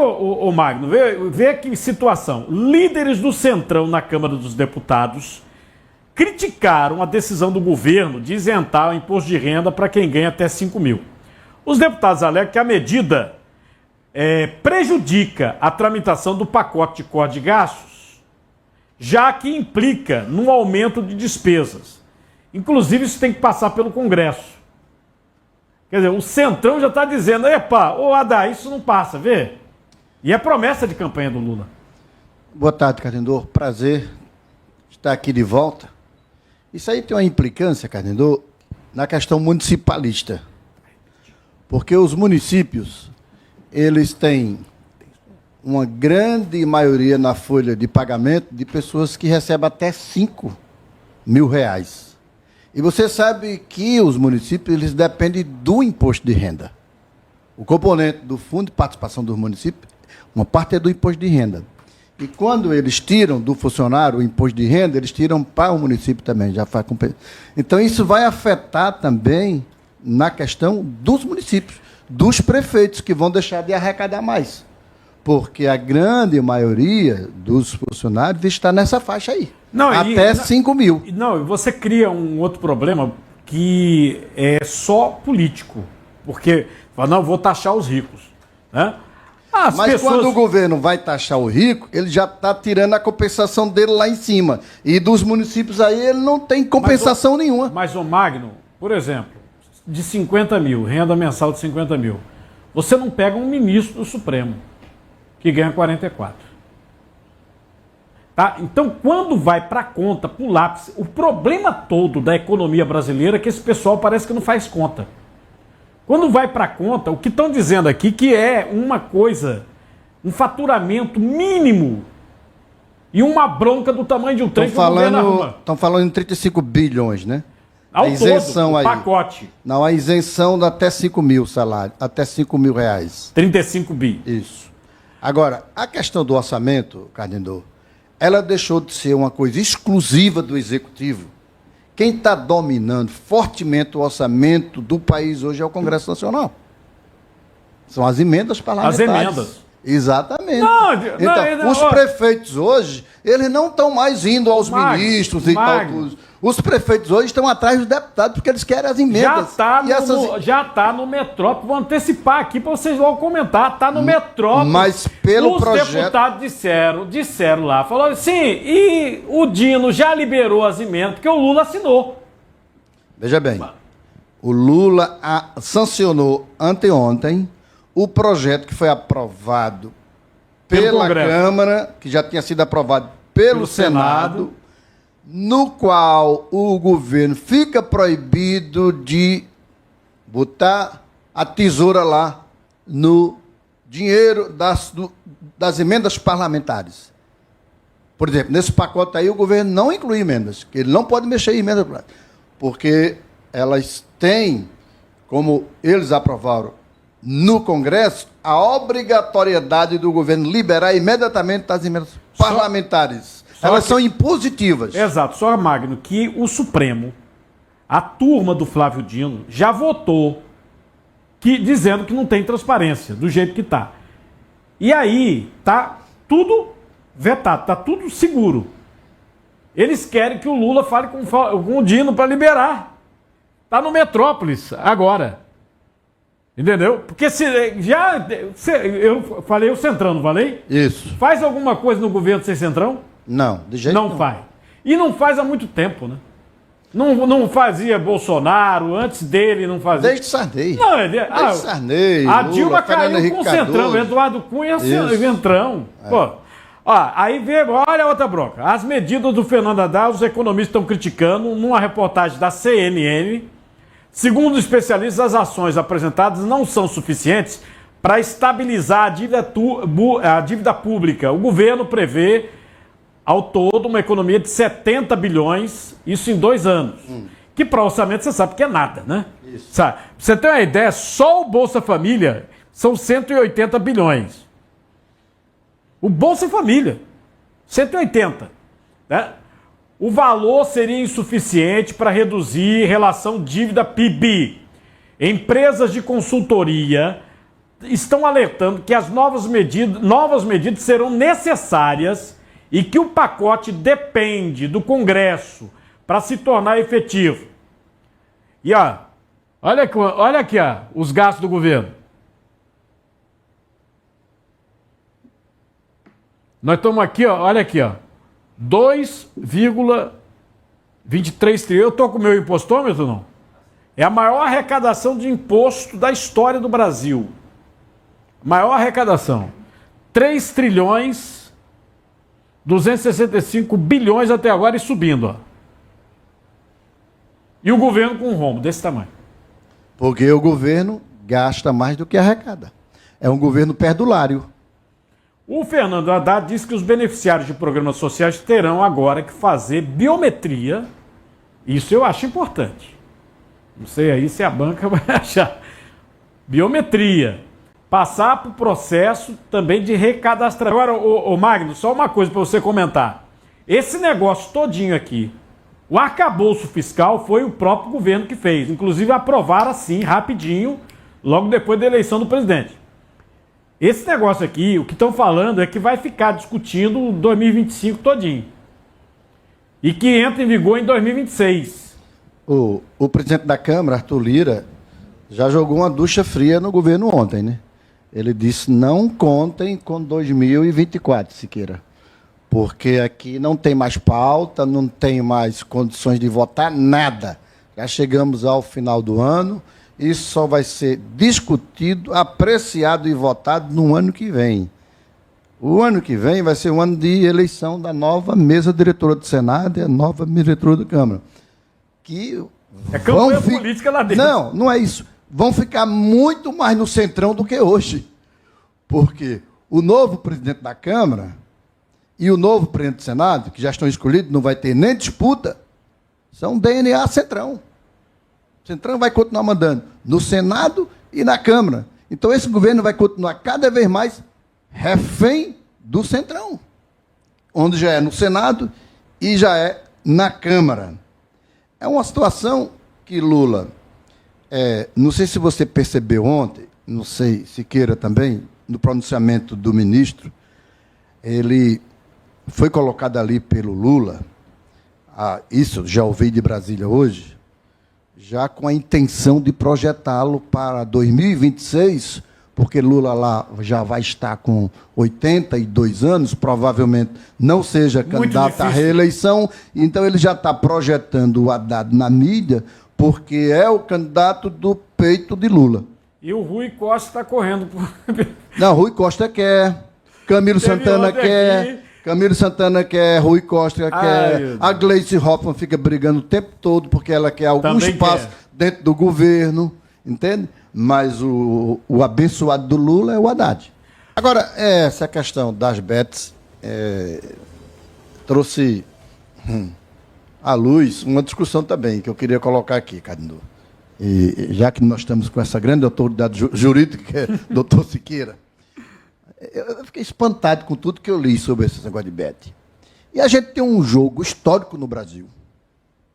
ô Magno, vê que situação. Líderes do Centrão na Câmara dos Deputados criticaram a decisão do governo de isentar o imposto de renda para quem ganha até 5 mil. Os deputados alegam que a medida prejudica a tramitação do pacote de corte de gastos, já que implica num aumento de despesas. Inclusive, isso tem que passar pelo Congresso. Quer dizer, o Centrão já está dizendo, epa, ô Haddad, isso não passa, vê? E é promessa de campanha do Lula. Boa tarde, Carnendor. Prazer estar aqui de volta. Isso aí tem uma implicância, Carnendor, na questão municipalista. Porque os municípios, eles têm uma grande maioria na folha de pagamento de pessoas que recebem até 5 mil reais. E você sabe que os municípios, eles dependem do imposto de renda. O componente do fundo de participação dos municípios, uma parte é do imposto de renda. E quando eles tiram do funcionário o imposto de renda, eles tiram para o município também. Já faz. Então, isso vai afetar também na questão dos municípios, dos prefeitos, que vão deixar de arrecadar mais. Porque a grande maioria dos funcionários está nessa faixa aí. Não, até 5 mil. Não, você cria um outro problema que é só político. Porque, não, vou taxar os ricos. Né? Mas quando o governo vai taxar o rico, ele já está tirando a compensação dele lá em cima. E dos municípios aí, ele não tem compensação nenhuma. Mas o Magno, por exemplo, de 50 mil, renda mensal de 50 mil, você não pega um ministro do Supremo, que ganha 44. Tá? Então, quando vai para a conta, para o lápis, o problema todo da economia brasileira é que esse pessoal parece que não faz conta. Quando vai para a conta, o que estão dizendo aqui que é uma coisa, um faturamento mínimo e uma bronca do tamanho de um trem que o governo arruma. Estão falando em 35 bilhões, né? Ao a isenção todo, o aí. pacote. Não, a isenção dá até 5 mil salário, até 5 mil reais. 35 bi. Isso. Agora, a questão do orçamento, Carnendor, ela deixou de ser uma coisa exclusiva do Executivo. Quem está dominando fortemente o orçamento do país hoje é o Congresso Nacional. São as emendas parlamentares. As emendas. Exatamente. Então, os prefeitos hoje, eles não estão mais indo aos ministros e tal. Os prefeitos hoje estão atrás dos deputados porque eles querem as emendas. Já está no Metrópole. Vou antecipar aqui para vocês logo comentar. Está no Metrópole. Mas pelo projeto... Os deputados disseram lá, falaram sim, e o Dino já liberou as emendas, porque o Lula assinou. Veja bem, o Lula sancionou anteontem o projeto que foi aprovado pela Câmara, que já tinha sido aprovado pelo Senado, no qual o governo fica proibido de botar a tesoura lá no dinheiro das emendas parlamentares. Por exemplo, nesse pacote aí o governo não inclui emendas, que ele não pode mexer em emendas, porque elas têm, como eles aprovaram no Congresso, a obrigatoriedade do governo liberar imediatamente as emendas parlamentares. Elas são impositivas. Exato. Só, Magno, que o Supremo, a turma do Flávio Dino, já votou dizendo que não tem transparência, do jeito que está. E aí, tá tudo vetado, tá tudo seguro. Eles querem que o Lula fale com o Dino para liberar. Tá no Metrópolis agora. Entendeu? Porque eu falei o Centrão, não falei? Isso. Faz alguma coisa no governo sem Centrão? Não, de jeito nenhum. Não faz. E não faz há muito tempo, né? Não fazia Bolsonaro, antes dele não fazia. Desde Sarney. Não, desde Sarney. A Dilma caiu com o Centrão, Eduardo Cunha e Centrão. Pô. Ó, aí vê, olha a outra bronca. As medidas do Fernando Haddad, os economistas estão criticando, numa reportagem da CNN. Segundo especialistas, as ações apresentadas não são suficientes para estabilizar a dívida pública. O governo prevê, ao todo, uma economia de 70 bilhões, isso em 2 anos. Que para orçamento você sabe que é nada, né? Isso. Sabe? Pra você ter uma ideia, só o Bolsa Família são 180 bilhões. O Bolsa Família, 180. Né? O valor seria insuficiente para reduzir relação dívida-PIB. Empresas de consultoria estão alertando que as novas medidas serão necessárias e que o pacote depende do Congresso para se tornar efetivo. E olha aqui os gastos do governo. Nós estamos aqui, olha aqui, 2,23 trilhões. Eu estou com o meu impostômetro, não? É a maior arrecadação de imposto da história do Brasil. Maior arrecadação. 3 trilhões 265 bilhões até agora e subindo, E o governo com um rombo desse tamanho. Porque o governo gasta mais do que arrecada. É um governo perdulário. O Fernando Haddad disse que os beneficiários de programas sociais terão agora que fazer biometria. Isso eu acho importante. Não sei aí se a banca vai achar. Biometria. Passar para o processo também de recadastramento. Agora, ô Magno, só uma coisa para você comentar. Esse negócio todinho aqui, o arcabouço fiscal foi o próprio governo que fez. Inclusive aprovaram assim, rapidinho, logo depois da eleição do presidente. Esse negócio aqui, o que estão falando é que vai ficar discutindo 2025 todinho. E que entra em vigor em 2026. O presidente da Câmara, Arthur Lira, já jogou uma ducha fria no governo ontem, né? Ele disse, não contem com 2024, Siqueira. Porque aqui não tem mais pauta, não tem mais condições de votar, nada. Já chegamos ao final do ano, isso só vai ser discutido, apreciado e votado no ano que vem. O ano que vem vai ser o ano de eleição da nova mesa diretora do Senado e a nova mesa diretora da Câmara. Que é campanha política lá dentro. Não é isso. Vão ficar muito mais no centrão do que hoje. Porque o novo presidente da Câmara e o novo presidente do Senado, que já estão escolhidos, não vai ter nem disputa, são DNA centrão. O centrão vai continuar mandando no Senado e na Câmara. Então esse governo vai continuar cada vez mais refém do centrão, onde já é no Senado e já é na Câmara. É uma situação que Lula, não sei se você percebeu ontem, não sei se queira também, no pronunciamento do ministro, ele foi colocado ali pelo Lula, isso já ouvi de Brasília hoje, já com a intenção de projetá-lo para 2026, porque Lula lá já vai estar com 82 anos, provavelmente não seja candidato à reeleição, então ele já está projetando o Haddad na mídia, porque é o candidato do peito de Lula. E o Rui Costa está correndo. Não, Rui Costa quer, Camilo Santana quer, Camilo Santana quer, Rui Costa quer, a Gleice Hoffmann fica brigando o tempo todo porque ela quer algum espaço dentro do governo, entende? Mas o abençoado do Lula é o Haddad. Agora, essa questão das bets trouxe à luz uma discussão também que eu queria colocar aqui, Cadinho. E já que nós estamos com essa grande autoridade jurídica, que é o doutor Siqueira, eu fiquei espantado com tudo que eu li sobre esse negócio de bet. E a gente tem um jogo histórico no Brasil,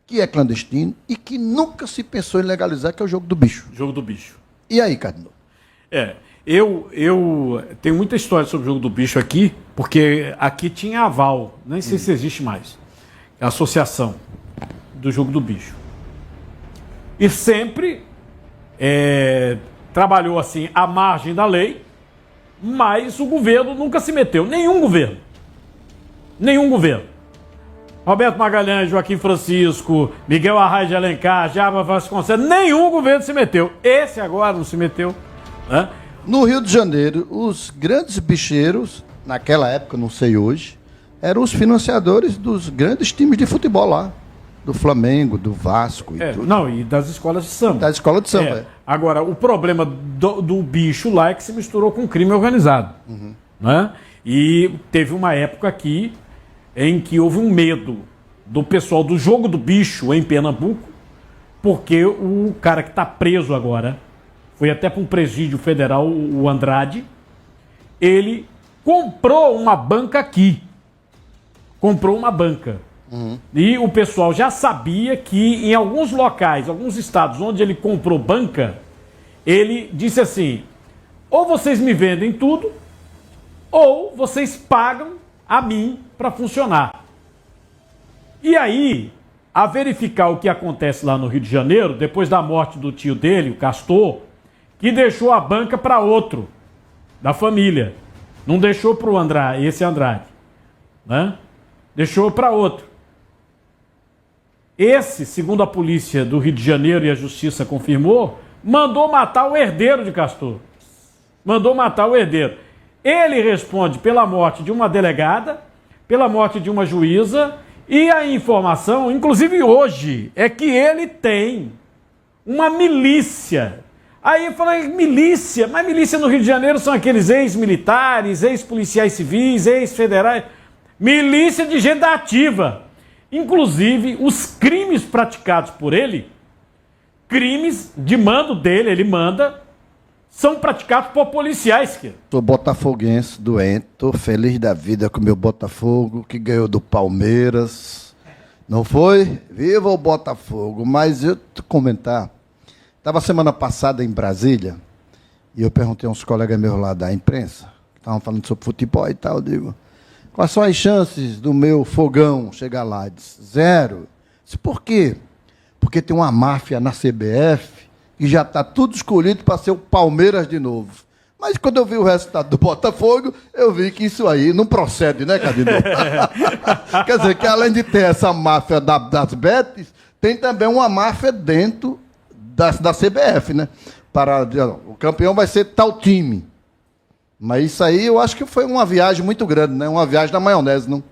que é clandestino e que nunca se pensou em legalizar, que é o jogo do bicho. Jogo do bicho. E aí, Cadinho? Eu tenho muita história sobre o jogo do bicho aqui, porque aqui tinha aval, nem sei se existe mais, a associação do jogo do bicho. E sempre trabalhou assim à margem da lei, mas o governo nunca se meteu. Nenhum governo. Roberto Magalhães, Joaquim Francisco, Miguel Arraes de Alencar, Java Vasconcelos, nenhum governo se meteu. Esse agora não se meteu. Né? No Rio de Janeiro, os grandes bicheiros, naquela época, não sei hoje, eram os financiadores dos grandes times de futebol lá. Do Flamengo, do Vasco e tudo. Não, e das escolas de samba. Das escolas de samba. Agora, o problema do bicho lá é que se misturou com crime organizado. Né? E teve uma época aqui em que houve um medo do pessoal do jogo do bicho em Pernambuco, porque o cara que está preso agora, foi até para um presídio federal, o Andrade, ele comprou uma banca aqui. E o pessoal já sabia que em alguns locais, alguns estados onde ele comprou banca, ele disse assim, ou vocês me vendem tudo, ou vocês pagam a mim para funcionar. E aí, a verificar o que acontece lá no Rio de Janeiro, depois da morte do tio dele, o Castor, que deixou a banca para outro da família. Não deixou para o Andrade, esse Andrade, né? Deixou para outro. Esse, segundo a polícia do Rio de Janeiro e a justiça confirmou, mandou matar o herdeiro de Castor. Mandou matar o herdeiro. Ele responde pela morte de uma delegada, pela morte de uma juíza, e a informação, inclusive hoje, é que ele tem uma milícia. Aí eu falei, milícia? Mas milícia no Rio de Janeiro são aqueles ex-militares, ex-policiais civis, ex-federais. Milícia de gente da ativa. Inclusive, os crimes praticados por ele, crimes de mando dele, ele manda, são praticados por policiais. Sou botafoguense, doente, tô feliz da vida com o meu Botafogo, que ganhou do Palmeiras. Não foi? Viva o Botafogo! Mas eu te comentar, estava semana passada em Brasília, e eu perguntei a uns colegas meus lá da imprensa, que estavam falando sobre futebol e tal, eu digo, quais são as chances do meu Fogão chegar lá? Eu disse, 0. Disse, por quê? Porque tem uma máfia na CBF, e já está tudo escolhido para ser o Palmeiras de novo. Mas quando eu vi o resultado do Botafogo, eu vi que isso aí não procede, né, Cadinho? Quer dizer, que além de ter essa máfia das betes, tem também uma máfia dentro da CBF, né? O campeão vai ser tal time. Mas isso aí eu acho que foi uma viagem muito grande, né? Uma viagem da maionese, não?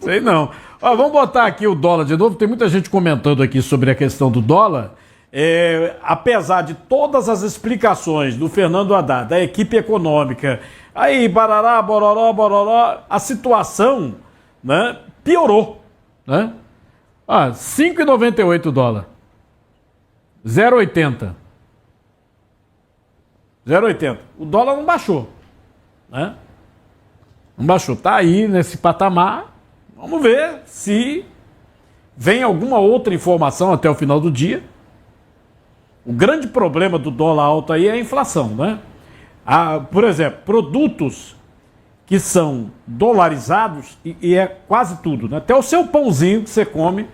Sei não. Ó, vamos botar aqui o dólar de novo. Tem muita gente comentando aqui sobre a questão do dólar. Apesar de todas as explicações do Fernando Haddad, da equipe econômica, aí barará, bororó, bororó, a situação, né, piorou, né? 5,98 dólar. 0,80. 0,80. O dólar não baixou, né? Não baixou. Tá aí nesse patamar. Vamos ver se vem alguma outra informação até o final do dia. O grande problema do dólar alto aí é a inflação, né? Por exemplo, produtos que são dolarizados, e é quase tudo, né? Até o seu pãozinho que você come,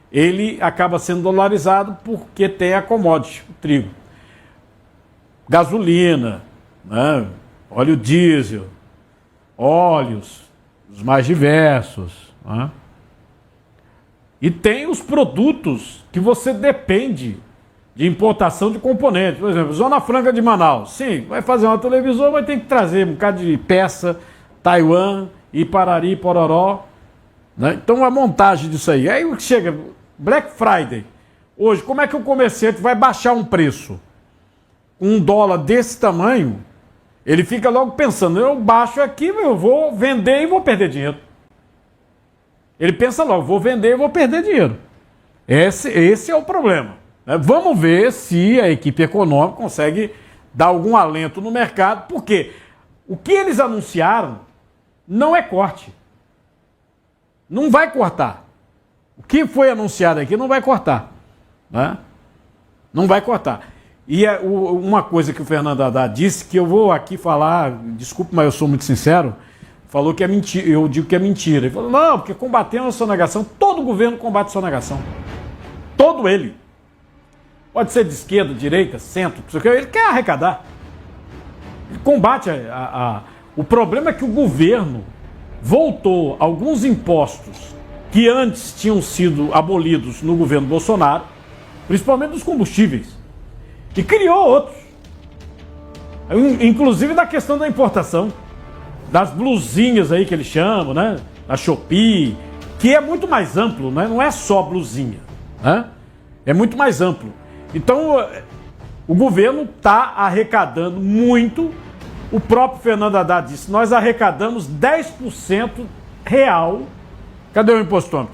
ele acaba sendo dolarizado porque tem a commodity, o trigo. Gasolina, né? Óleo diesel, óleos, os mais diversos, né? E tem os produtos que você depende de importação de componentes. Por exemplo, Zona Franca de Manaus. Sim, vai fazer uma televisão, vai ter que trazer um bocado de peça, Taiwan, Iparari, Pororó. Né? Então, a montagem disso aí. Aí chega Black Friday. Hoje, como é que o comerciante vai baixar um preço? Um dólar desse tamanho, ele fica logo pensando, eu baixo aqui, eu vou vender e vou perder dinheiro. Ele pensa logo, vou vender e vou perder dinheiro. Esse é o problema. Vamos ver se a equipe econômica consegue dar algum alento no mercado, porque o que eles anunciaram não é corte. Não vai cortar. O que foi anunciado aqui não vai cortar. Né? Não vai cortar. E uma coisa que o Fernando Haddad disse, que eu vou aqui falar, desculpe, mas eu sou muito sincero, falou que é mentira, eu digo que é mentira. Ele falou, não, porque combatendo a sonegação, todo governo combate sonegação. Todo ele. Pode ser de esquerda, direita, centro, ele quer arrecadar. Ele combate o problema é que o governo voltou alguns impostos que antes tinham sido abolidos no governo Bolsonaro, principalmente dos combustíveis, e criou outros. Inclusive da questão da importação, das blusinhas aí que eles chamam, né? Da Shopee, que é muito mais amplo, né? Não é só blusinha, né? É muito mais amplo. Então, o governo está arrecadando muito. O próprio Fernando Haddad disse, nós arrecadamos 10% real. Cadê o impostômetro?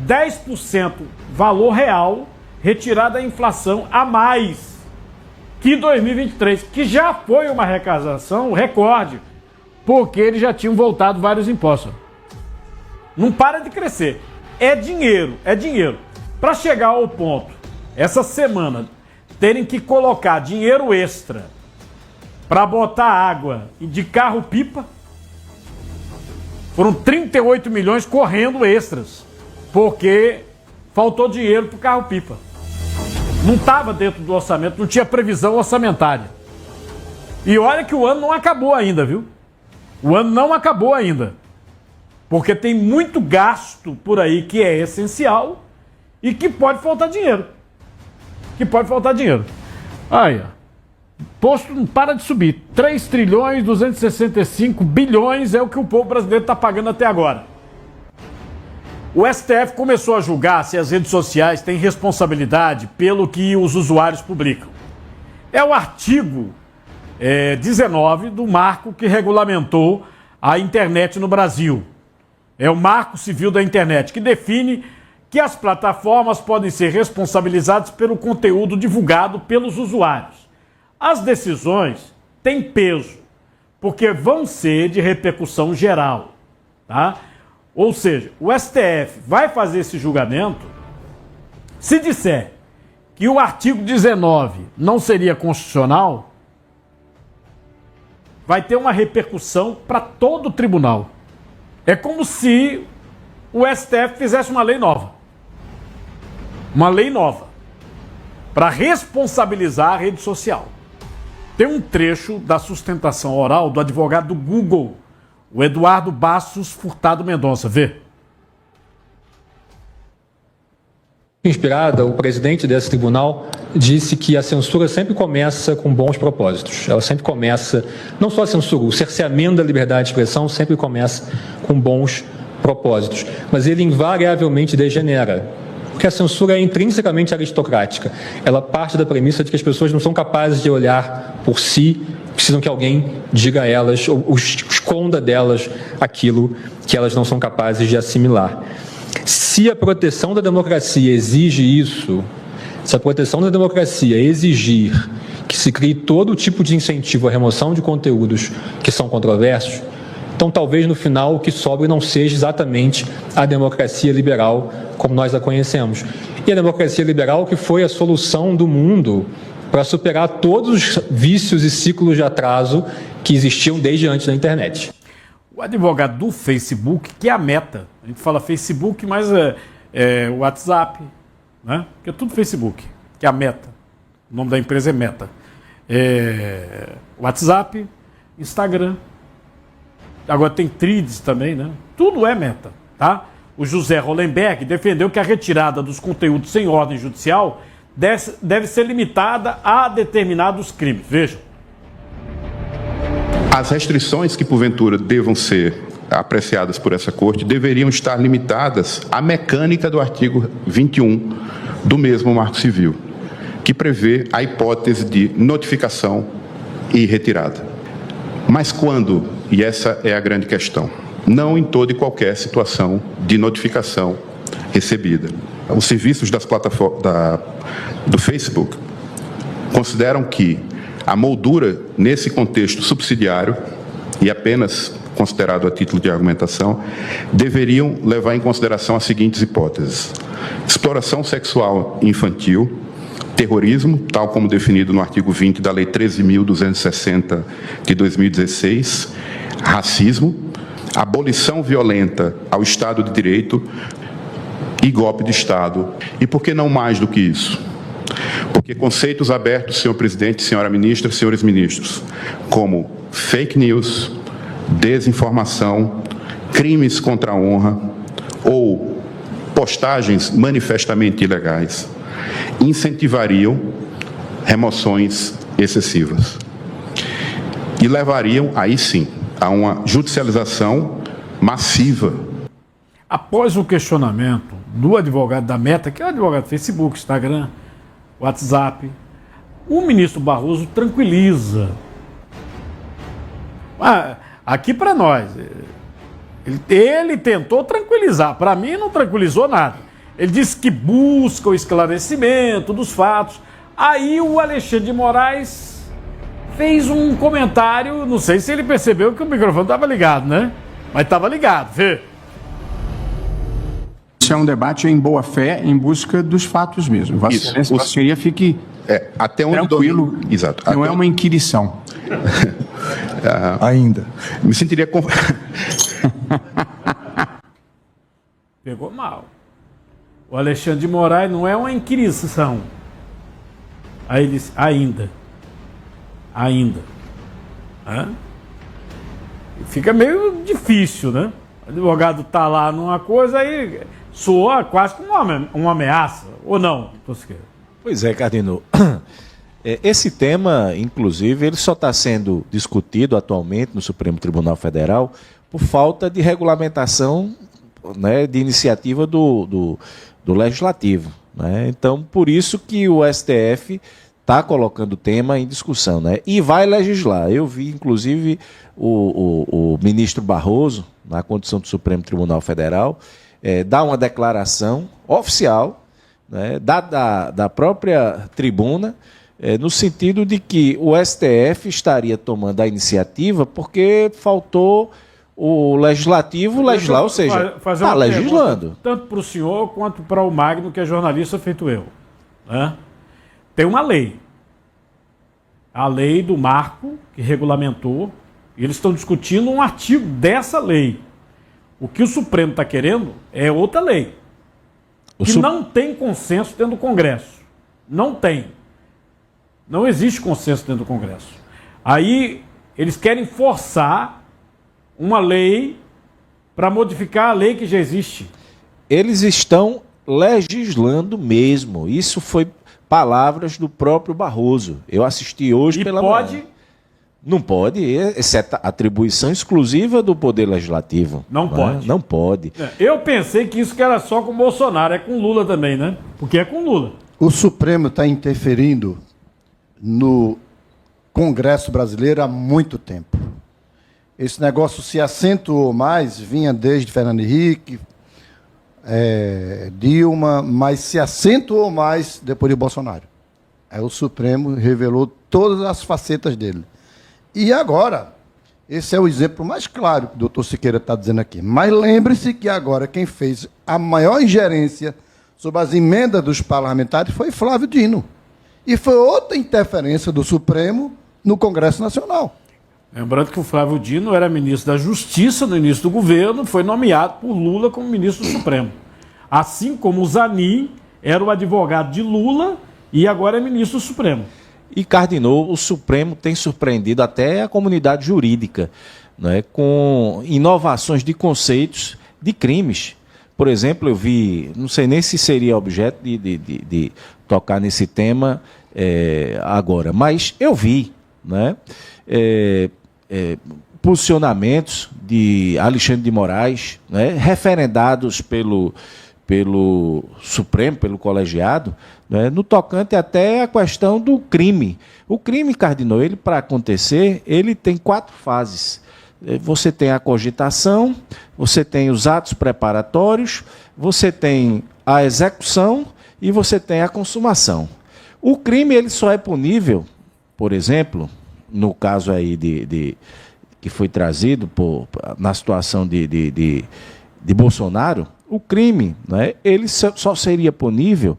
10% valor real retirado da inflação a mais que 2023, que já foi uma arrecadação recorde, porque eles já tinham voltado vários impostos. Não para de crescer. É dinheiro, é dinheiro. Para chegar ao ponto, essa semana, terem que colocar dinheiro extra para botar água de carro-pipa. Foram 38 milhões correndo extras, porque faltou dinheiro para o carro-pipa. Não estava dentro do orçamento, não tinha previsão orçamentária. E olha que o ano não acabou ainda, viu? O ano não acabou ainda. Porque tem muito gasto por aí que é essencial e que pode faltar dinheiro. Aí, ó. Posto não para de subir. 3 trilhões 265 bilhões é o que o povo brasileiro está pagando até agora. O STF começou a julgar se as redes sociais têm responsabilidade pelo que os usuários publicam. É o artigo 19 do marco que regulamentou a internet no Brasil. É o Marco Civil da Internet, que define que as plataformas podem ser responsabilizadas pelo conteúdo divulgado pelos usuários. As decisões têm peso, porque vão ser de repercussão geral, tá? Ou seja, o STF vai fazer esse julgamento se disser que o artigo 19 não seria constitucional, vai ter uma repercussão para todo o tribunal. É como se o STF fizesse uma lei nova. Uma lei nova para responsabilizar a rede social. Tem um trecho da sustentação oral do advogado do Google, o Eduardo Bastos Furtado Mendonça. Vê. Inspirada, o presidente desse tribunal disse que a censura sempre começa com bons propósitos. Ela sempre começa, não só a censura, o cerceamento da liberdade de expressão sempre começa com bons propósitos. Mas ele invariavelmente degenera, porque a censura é intrinsecamente aristocrática. Ela parte da premissa de que as pessoas não são capazes de olhar por si, precisam que alguém diga a elas, ou esconda delas aquilo que elas não são capazes de assimilar. Se a proteção da democracia exige isso, se a proteção da democracia exigir que se crie todo tipo de incentivo à remoção de conteúdos que são controversos, então talvez no final o que sobre não seja exatamente a democracia liberal como nós a conhecemos. E a democracia liberal que foi a solução do mundo para superar todos os vícios e ciclos de atraso que existiam desde antes da internet. O advogado do Facebook, que é a Meta, a gente fala Facebook, mas o WhatsApp, né? Que é tudo Facebook, que é a Meta. O nome da empresa é Meta. WhatsApp, Instagram, agora tem Threads também, né? Tudo é Meta, tá? O José Hollenberg defendeu que a retirada dos conteúdos sem ordem judicial deve ser limitada a determinados crimes. Vejam. As restrições que, porventura, devam ser apreciadas por essa Corte deveriam estar limitadas à mecânica do artigo 21 do mesmo Marco Civil, que prevê a hipótese de notificação e retirada. Mas quando, e essa é a grande questão, não em toda e qualquer situação de notificação recebida. Os serviços das plataformas do Facebook consideram que a moldura, nesse contexto subsidiário, e apenas considerado a título de argumentação, deveriam levar em consideração as seguintes hipóteses: exploração sexual infantil, terrorismo, tal como definido no artigo 20 da Lei 13.260 de 2016, racismo, abolição violenta ao Estado de Direito e golpe de Estado. E por que não mais do que isso? Porque conceitos abertos, senhor presidente, senhora ministra, senhores ministros, como fake news, desinformação, crimes contra a honra ou postagens manifestamente ilegais, incentivariam remoções excessivas e levariam, aí sim, a uma judicialização massiva. Após o questionamento do advogado da Meta, que é o advogado do Facebook, Instagram, WhatsApp, o ministro Barroso tranquiliza. Aqui para nós, ele tentou tranquilizar, para mim não tranquilizou nada. Ele disse que busca o esclarecimento dos fatos. Aí o Alexandre de Moraes fez um comentário, não sei se ele percebeu que o microfone estava ligado, né? Mas estava ligado, vê. Isso é um debate em boa fé, em busca dos fatos mesmo. Vossa Excelência, Vossa Senhoria fique até onde tranquilo, exato. Não é uma inquirição. Ainda. Me sentiria... Pegou mal. O Alexandre de Moraes não é uma inquirição. Aí ele disse, ainda. Hã? Fica meio difícil, né? O advogado tá lá numa coisa, aí soa quase como uma ameaça. Ou não, Tosqueira? Pois é, Cardinô. Esse tema, inclusive, ele só está sendo discutido atualmente no Supremo Tribunal Federal por falta de regulamentação, né, de iniciativa do Legislativo. Né? Então, por isso que o STF está colocando o tema em discussão, né? E vai legislar. Eu vi, inclusive, o ministro Barroso, na condição do Supremo Tribunal Federal, dar uma declaração oficial, né, da própria tribuna, no sentido de que o STF estaria tomando a iniciativa porque faltou o Legislativo legislar, ou seja, está legislando. Tanto para o senhor quanto para o Magno, que é jornalista feito eu. Né? Tem uma lei. A lei do marco, que regulamentou, e eles estão discutindo um artigo dessa lei. O que o Supremo está querendo é outra lei. Que não tem consenso dentro do Congresso. Não tem. Não existe consenso dentro do Congresso. Aí eles querem forçar uma lei para modificar a lei que já existe. Eles estão legislando mesmo. Isso foi palavras do próprio Barroso. Eu assisti hoje pela manhã. Não pode, essa é atribuição exclusiva do Poder Legislativo. Não pode. Não pode. Eu pensei que isso que era só com o Bolsonaro, é com Lula também, né? Porque é com Lula. O Supremo está interferindo no Congresso brasileiro há muito tempo. Esse negócio se acentuou mais, vinha desde Fernando Henrique, Dilma, mas se acentuou mais depois de Bolsonaro. Aí o Supremo revelou todas as facetas dele. E agora, esse é o exemplo mais claro que o doutor Siqueira está dizendo aqui. Mas lembre-se que agora quem fez a maior ingerência sobre as emendas dos parlamentares foi Flávio Dino. E foi outra interferência do Supremo no Congresso Nacional. Lembrando que o Flávio Dino era ministro da Justiça no início do governo, foi nomeado por Lula como ministro do Supremo. Assim como o Zanin era o advogado de Lula e agora é ministro do Supremo. E, Cardinô, o Supremo tem surpreendido até a comunidade jurídica, né, com inovações de conceitos de crimes. Por exemplo, eu vi, não sei nem se seria objeto de tocar nesse tema agora, mas eu vi, né, posicionamentos de Alexandre de Moraes, né, referendados pelo Supremo, pelo colegiado, né, no tocante até a questão do crime. O crime, Cardinô, ele para acontecer, ele tem 4 fases. Você tem a cogitação, você tem os atos preparatórios, você tem a execução e você tem a consumação. O crime ele só é punível, por exemplo, no caso aí que foi trazido na situação de Bolsonaro, o crime, né, ele só seria punível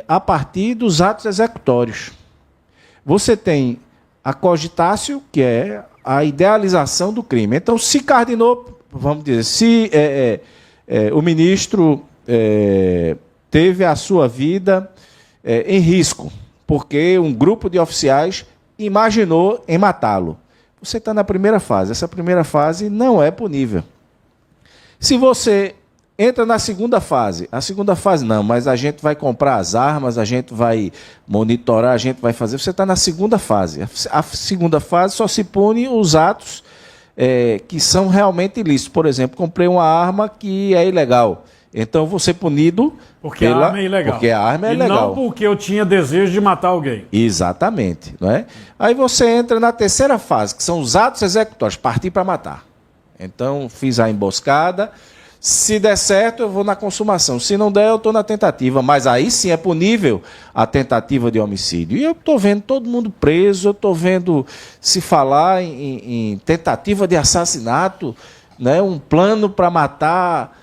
a partir dos atos executórios. Você tem a cogitatio, que é a idealização do crime. Então, se Cardinô, vamos dizer, se o ministro teve a sua vida em risco, porque um grupo de oficiais imaginou em matá-lo, você está na primeira fase. Essa primeira fase não é punível. Se você entra na segunda fase. A segunda fase não, mas a gente vai comprar as armas, a gente vai monitorar, a gente vai fazer. Você está na segunda fase. A segunda fase só se pune os atos que são realmente ilícitos. Por exemplo, comprei uma arma que é ilegal. Então, vou ser punido porque a arma é ilegal. Porque a arma é ilegal. Não porque eu tinha desejo de matar alguém. Exatamente. Não é? Aí você entra na terceira fase, que são os atos executórios, partir para matar. Então, fiz a emboscada. Se der certo, eu vou na consumação. Se não der, eu estou na tentativa. Mas aí sim é punível a tentativa de homicídio. E eu estou vendo todo mundo preso, eu estou vendo se falar em tentativa de assassinato, né, um plano para matar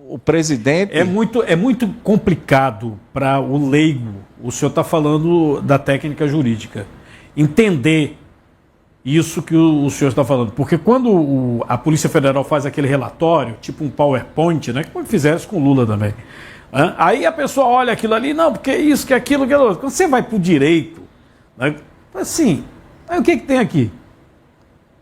o presidente. É muito complicado para o leigo, o senhor está falando da técnica jurídica, entender isso que o senhor está falando. Porque quando a Polícia Federal faz aquele relatório, tipo um PowerPoint, né? Como fizeram isso com o Lula também. Aí a pessoa olha aquilo ali, não, porque isso, que aquilo, que aquilo. Quando você vai para o direito, né, assim, aí o que tem aqui?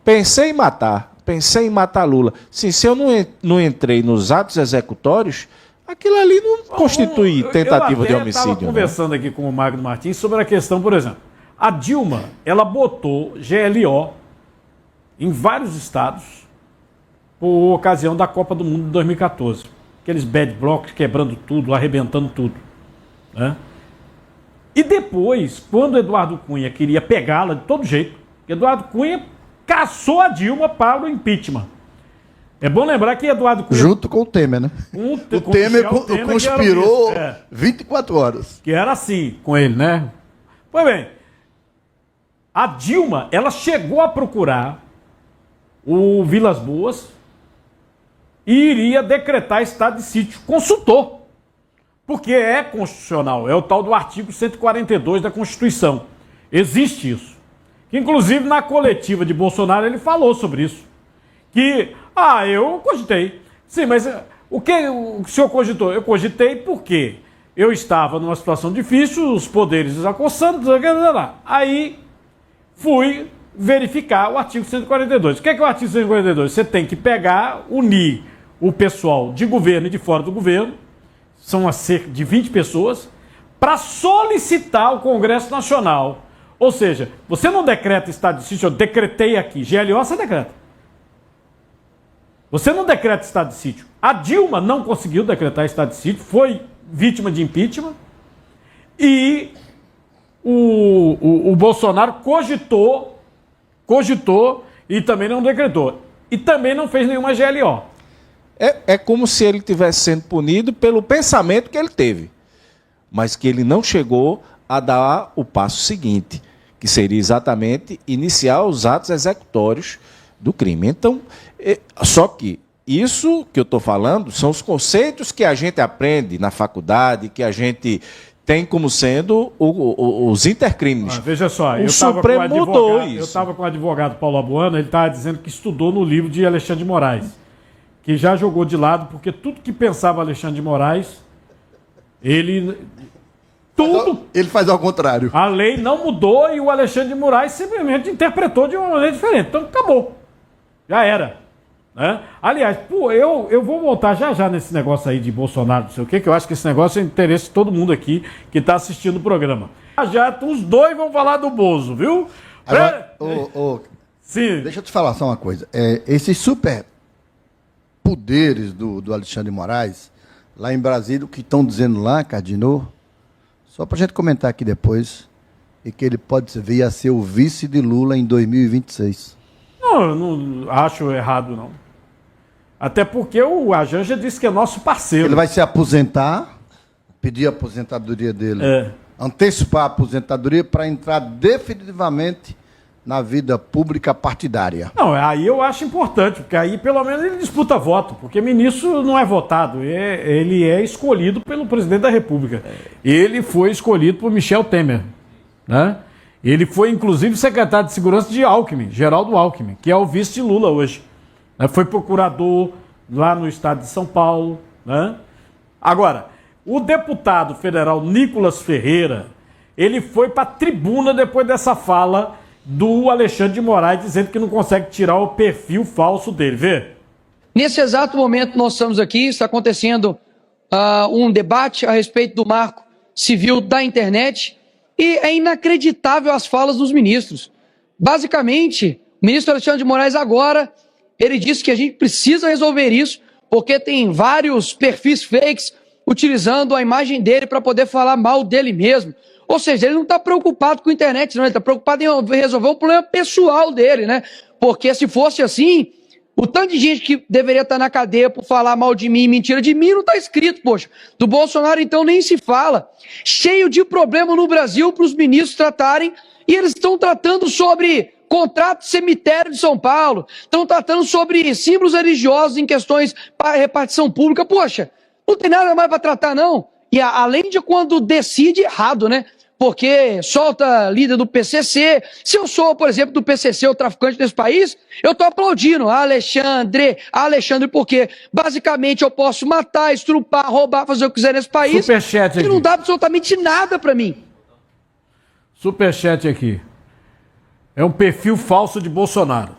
Pensei em matar Lula. Sim, se eu não entrei nos atos executórios, aquilo ali não constitui tentativa de homicídio. Eu estava conversando aqui com o Magno Martins sobre a questão, por exemplo, a Dilma, ela botou GLO em vários estados por ocasião da Copa do Mundo de 2014. Aqueles bad blocks quebrando tudo, arrebentando tudo. Né? E depois, quando o Eduardo Cunha queria pegá-la de todo jeito, Eduardo Cunha caçou a Dilma para o impeachment. É bom lembrar que Eduardo Cunha... Junto com o Temer, né? O Temer conspirou 24 horas. Que era assim com ele, né? Pois bem, a Dilma, ela chegou a procurar o Vilas Boas e iria decretar estado de sítio. Consultou. Porque é constitucional. É o tal do artigo 142 da Constituição. Existe isso. Que, inclusive, na coletiva de Bolsonaro, ele falou sobre isso. Que, eu cogitei. Sim, mas o que o senhor cogitou? Eu cogitei porque eu estava numa situação difícil, os poderes desacossando, aí fui verificar o artigo 142. O que é o artigo 142? Você tem que pegar, unir o pessoal de governo e de fora do governo, são cerca de 20 pessoas, para solicitar ao Congresso Nacional. Ou seja, você não decreta estado de sítio, eu decretei aqui, GLO você decreta. Você não decreta estado de sítio. A Dilma não conseguiu decretar estado de sítio, foi vítima de impeachment, e o Bolsonaro cogitou e também não decretou. E também não fez nenhuma GLO. É como se ele estivesse sendo punido pelo pensamento que ele teve, mas que ele não chegou a dar o passo seguinte, que seria exatamente iniciar os atos executórios do crime. Então, só que isso que eu estou falando são os conceitos que a gente aprende na faculdade, que a gente tem como sendo os intercrimes. Veja só, o Supremo mudou isso. Eu estava com o advogado Paulo Abuana, ele estava dizendo que estudou no livro de Alexandre de Moraes, que já jogou de lado, porque tudo que pensava Alexandre de Moraes, ele faz ao contrário. A lei não mudou e o Alexandre de Moraes simplesmente interpretou de uma maneira diferente. Então acabou. Já era. Né? Aliás, eu vou voltar já nesse negócio aí de Bolsonaro, não sei o quê, que eu acho que esse negócio é interesse de todo mundo aqui que está assistindo o programa. Já os dois vão falar do Bozo, viu? Agora, Sim. Deixa eu te falar só uma coisa. Esses super poderes do Alexandre de Moraes, lá em Brasília, o que estão dizendo lá, Cardinô, só para a gente comentar aqui depois, é que ele pode vir a ser o vice de Lula em 2026. Não, eu não acho errado, não. Até porque o Janja disse que é nosso parceiro. Ele vai se aposentar, pedir a aposentadoria dele, antecipar a aposentadoria para entrar definitivamente na vida pública partidária. Não, aí eu acho importante, porque aí pelo menos ele disputa voto, porque ministro não é votado, ele é escolhido pelo presidente da República. Ele foi escolhido por Michel Temer, né? Ele foi, inclusive, secretário de Segurança de Alckmin, Geraldo Alckmin, que é o vice de Lula hoje. Foi procurador lá no estado de São Paulo. Né? Agora, o deputado federal Nicolas Ferreira, ele foi para a tribuna depois dessa fala do Alexandre de Moraes, dizendo que não consegue tirar o perfil falso dele. Vê? Nesse exato momento nós estamos aqui, está acontecendo um debate a respeito do marco civil da internet, e é inacreditável as falas dos ministros. Basicamente, o ministro Alexandre de Moraes agora, ele disse que a gente precisa resolver isso, porque tem vários perfis fakes utilizando a imagem dele para poder falar mal dele mesmo. Ou seja, ele não está preocupado com a internet, não, ele está preocupado em resolver um problema pessoal dele, né? Porque se fosse assim, o tanto de gente que deveria estar na cadeia por falar mal de mim, mentira de mim, não está escrito, poxa. Do Bolsonaro, então, nem se fala. Cheio de problema no Brasil para os ministros tratarem, e eles estão tratando sobre contrato cemitério de São Paulo, estão tratando sobre símbolos religiosos em questões para repartição pública. Poxa, não tem nada mais para tratar, não. E além de quando decide errado, né? porque solta líder do PCC. Se eu sou, por exemplo, do PCC, o traficante desse país, eu tô aplaudindo Alexandre, porque basicamente eu posso matar, estrupar, roubar, fazer o que quiser nesse país. Superchat e aqui. não dá absolutamente nada pra mim. Superchat aqui. É um perfil falso de Bolsonaro.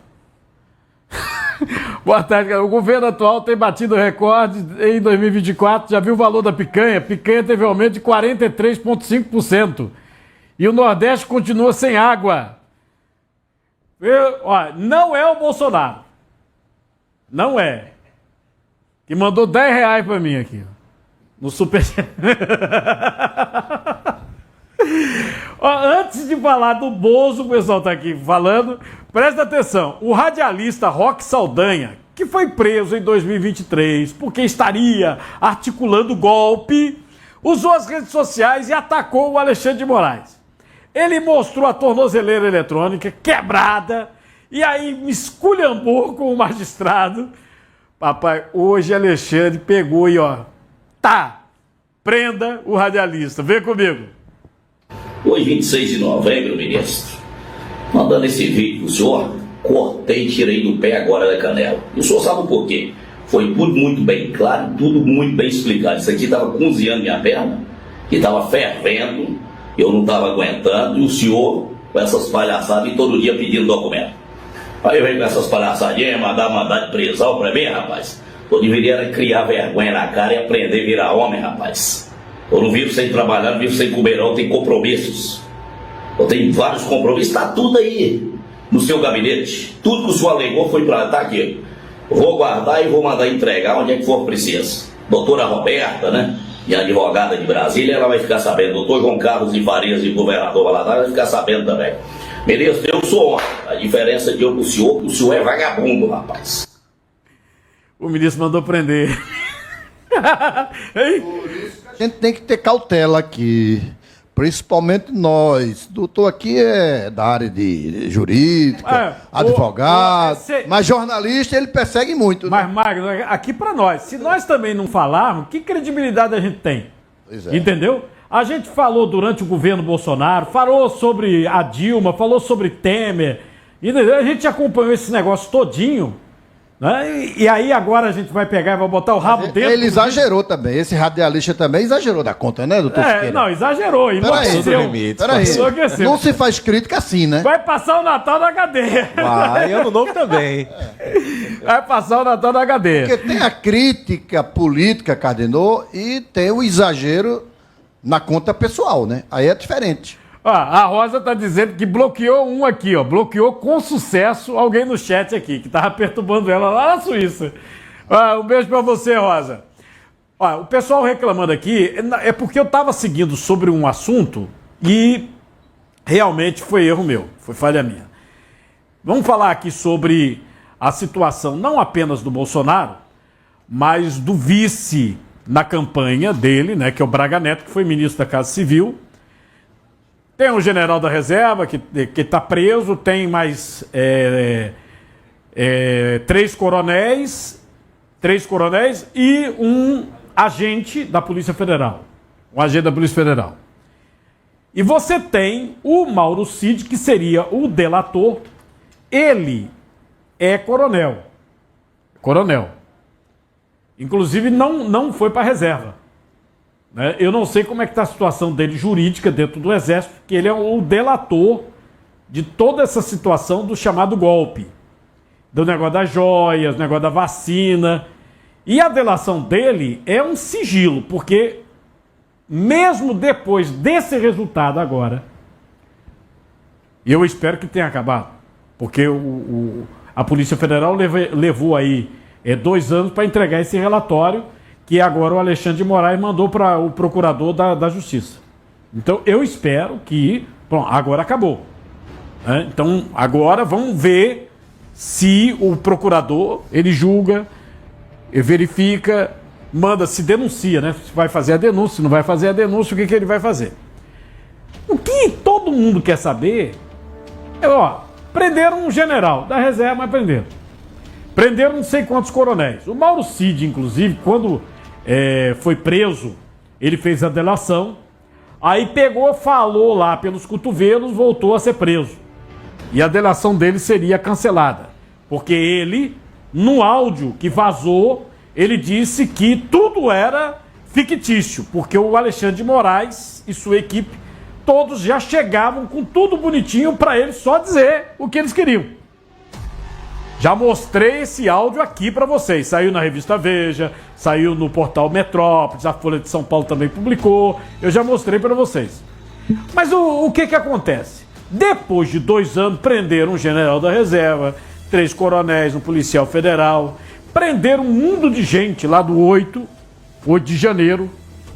Boa tarde, cara. O governo atual tem batido recorde em 2024. Já viu o valor da picanha? Picanha teve aumento de 43,5%. E o Nordeste continua sem água. Ó, não é o Bolsonaro. Não é. Que mandou R$10 pra mim aqui. No Superchat. Ó, antes de falar do Bozo, o pessoal tá aqui falando, presta atenção, o radialista Roque Saldanha, que foi preso em 2023 porque estaria articulando golpe, usou as redes sociais e atacou o Alexandre de Moraes. Ele mostrou a tornozeleira eletrônica quebrada e aí me esculhambou com o magistrado. Papai, hoje Alexandre pegou e ó, prenda o radialista, vem comigo. Hoje, 26 de novembro, ministro, mandando esse vídeo pro senhor, cortei e tirei do pé agora da canela. E o senhor sabe por quê? Foi tudo muito bem claro, tudo muito bem explicado. Isso aqui estava cozinhando minha perna, que estava fervendo, eu não estava aguentando, e o senhor, com essas palhaçadas, e todo dia pedindo documento. Aí vem com essas palhaçadinhas, mandar de prisão pra mim, rapaz. Eu deveria criar vergonha na cara e aprender a virar homem, rapaz. Eu não vivo sem trabalhar, não vivo sem comer, não, eu tenho compromissos. Eu tenho vários compromissos, está tudo aí no seu gabinete. Tudo que o senhor alegou foi para estar aqui. Eu vou guardar e vou mandar entregar onde é que for preciso. Doutora Roberta, né? Minha advogada de Brasília, ela vai ficar sabendo. Doutor João Carlos de Farias, de governador Valadares, vai ficar sabendo também. Ministro, eu sou homem. A diferença de eu pro senhor, que o senhor é vagabundo, rapaz. O ministro mandou prender. A gente tem que ter cautela aqui, principalmente nós. Doutor aqui é da área de jurídica, advogado, mas jornalista ele persegue muito. Né? Mas, Magno, aqui para nós, se nós também não falarmos, que credibilidade a gente tem? Pois é. Entendeu? A gente falou durante o governo Bolsonaro, falou sobre a Dilma, falou sobre Temer, entendeu? A gente acompanhou esse negócio todinho. Né? E aí agora a gente vai pegar e vai botar o rabo dentro. Ele exagerou também, esse radialista também exagerou da conta, né, doutor Siqueira? Não, exagerou, enlouqueceu. Peraí, não se faz crítica assim, né? Vai passar o Natal na cadeia. Vai, ano novo também. Vai passar o Natal na cadeia. Porque tem a crítica política, Cardenor, e tem o exagero na conta pessoal, né? Aí é diferente. Ó, a Rosa tá dizendo que bloqueou um aqui, ó. Bloqueou com sucesso alguém no chat aqui, que tava perturbando ela lá na Suíça. Um beijo pra você, Rosa. Ó, o pessoal reclamando aqui é porque eu tava seguindo sobre um assunto e realmente foi erro meu, foi falha minha. Vamos falar aqui sobre a situação não apenas do Bolsonaro, mas do vice na campanha dele, né, que é o Braga Neto, que foi ministro da Casa Civil. Tem um general da reserva que está preso, tem mais três coronéis e um agente da Polícia Federal. Um agente da Polícia Federal. E você tem o Mauro Cid, que seria o delator. Ele é coronel. Coronel. Inclusive não foi para a reserva. Eu não sei como é que está a situação dele jurídica dentro do Exército, porque ele é o delator de toda essa situação do chamado golpe. Do negócio das joias, do negócio da vacina. E a delação dele é um sigilo, porque mesmo depois desse resultado agora, e eu espero que tenha acabado, porque a Polícia Federal levou aí 2 anos para entregar esse relatório, que agora o Alexandre de Moraes mandou para o procurador da Justiça. Então, eu espero que... Bom, agora acabou. Né? Então, agora vamos ver se o procurador, ele julga, verifica, manda, se denuncia, né? Se vai fazer a denúncia, se não vai fazer a denúncia, o que ele vai fazer. O que todo mundo quer saber é, prenderam um general da reserva, mas prenderam. Prenderam não sei quantos coronéis. O Mauro Cid, inclusive, quando foi preso, ele fez a delação. Aí pegou, falou lá pelos cotovelos, voltou a ser preso. E a delação dele seria cancelada. Porque ele, no áudio que vazou, ele disse que tudo era fictício. Porque o Alexandre de Moraes e sua equipe, todos já chegavam com tudo bonitinho para ele só dizer o que eles queriam. Já mostrei esse áudio aqui para vocês. Saiu na revista Veja, saiu no portal Metrópolis, a Folha de São Paulo também publicou. Eu já mostrei para vocês. Mas o que acontece? Depois de 2 anos, prenderam um general da reserva, 3 coronéis, um policial federal, prenderam um mundo de gente lá do 8 de janeiro,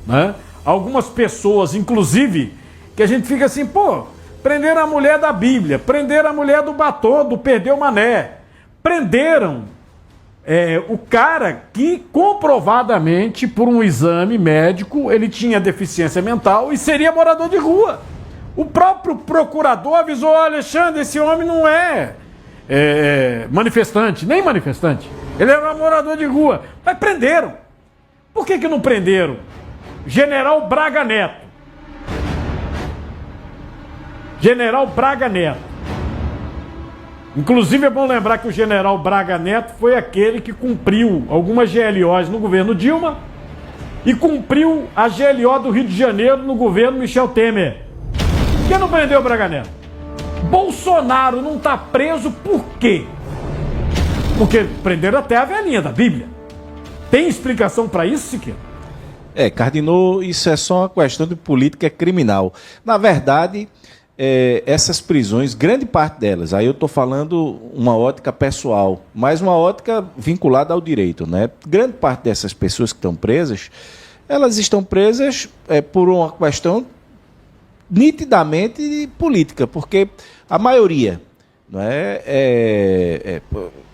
né? Algumas pessoas, inclusive, que a gente fica assim, pô, prenderam a mulher da Bíblia, prenderam a mulher do batom, do Perdeu Mané, prenderam o cara que comprovadamente, por um exame médico, ele tinha deficiência mental e seria morador de rua. O próprio procurador avisou, Alexandre, esse homem não é manifestante, nem manifestante. Ele era morador de rua. Mas prenderam. Por que não prenderam? General Braga Neto. General Braga Neto. Inclusive é bom lembrar que o general Braga Neto foi aquele que cumpriu algumas GLOs no governo Dilma e cumpriu a GLO do Rio de Janeiro no governo Michel Temer. Por que não prendeu o Braga Neto? Bolsonaro não está preso por quê? Porque prenderam até a velhinha da Bíblia. Tem explicação para isso, Siqueira? Cardinô, isso é só uma questão de política criminal. Na verdade, essas prisões, grande parte delas, aí eu estou falando uma ótica pessoal, mas uma ótica vinculada ao direito, né? Grande parte dessas pessoas que estão presas, elas estão presas por uma questão nitidamente política, porque a maioria não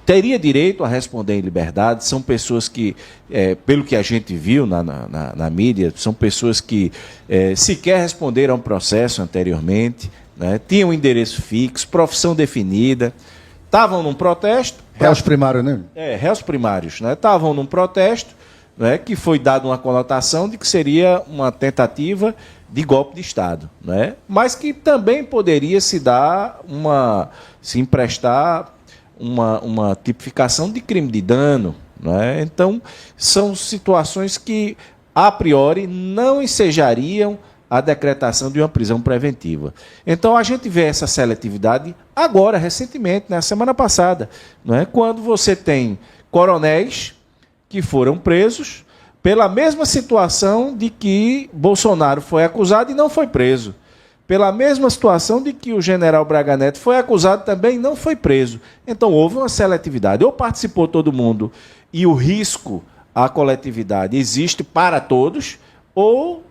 teria direito a responder em liberdade, são pessoas que, pelo que a gente viu na mídia, são pessoas que sequer responderam a um processo anteriormente, né, tinham endereço fixo, profissão definida, estavam num protesto... Réus primários, né? Réus primários, né? Estavam num protesto, né, que foi dado uma conotação de que seria uma tentativa de golpe de Estado, né? Mas que também poderia se emprestar uma tipificação de crime de dano, né? Então, são situações que, a priori, não ensejariam a decretação de uma prisão preventiva. Então, a gente vê essa seletividade agora, recentemente, na semana passada, né? Quando você tem coronéis que foram presos pela mesma situação de que Bolsonaro foi acusado e não foi preso. Pela mesma situação de que o general Braga Neto foi acusado também e não foi preso. Então houve uma seletividade. Ou participou todo mundo e o risco à coletividade existe para todos, ou